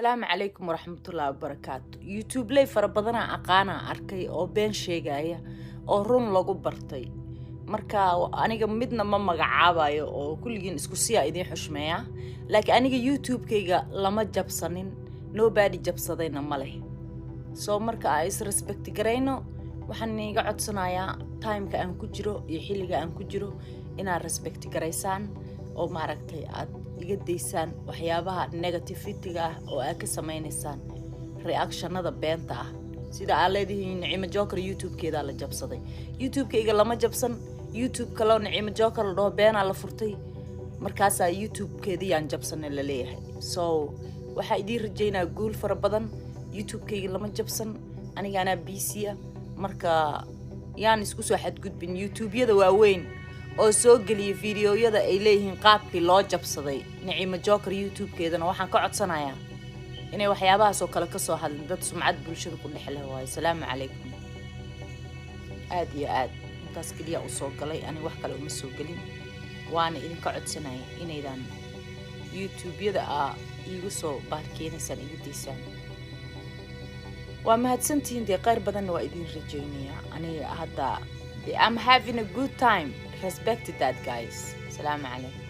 السلام عليكم ورحمة الله وبركاته. يوتيوب لي فربضنا أقانا أركي أو بين شيء أو رون لغو برتي marka aniga midna ma magacaabayo oo kulligeen isku si ay idin xushmeeya laakiin aniga YouTube-kayga lama jabsanin nobody jabsadayna ma leh soo marka ay is respect gareyno waxaan iga codsanayaa time-ka aan ku jiro iyo xilliga aan ku jiro inaa respect gareysaan oo maaragtay aad iga deysaan waxyaabaha negativity-ga oo aad ka sameeynaysan reaction-nada beenta ah sida aad leedihiin Naciima Joker YouTube-keeda la jabsaday YouTube-kayga lama jabsan YouTube kale Naciima Joker loo beena la furtay markaas ay YouTube-keedii aan jabsan la leeyahay so waxa idin rajeynaa guul fara badan YouTube-kayga lama jabsan aniga ana BC marka yaan isku soo xadgudbin YouTube-yada waaweyn oo soo galiya fiidiyoyada ay leeyihiin qaabkii loo jabsaday Naciima Joker YouTube-keedana waxaan ka codsanayaa inay waxyaabahaas oo kale ka soo hadlin dad sumcad bulshada ku dhexleh waay salaamu calaykum aad iyo aad taas kaliya u soo galay ani wax kale uma soo galin waana idinka codsanay inaydan YouTube-yada iigu soo baarkeenaysan igu diisaan waa mahadsantihiin dee qayr badan waa idin rajaynayaa aniga hadda I'm having a good time respect that guys salaamu calaykum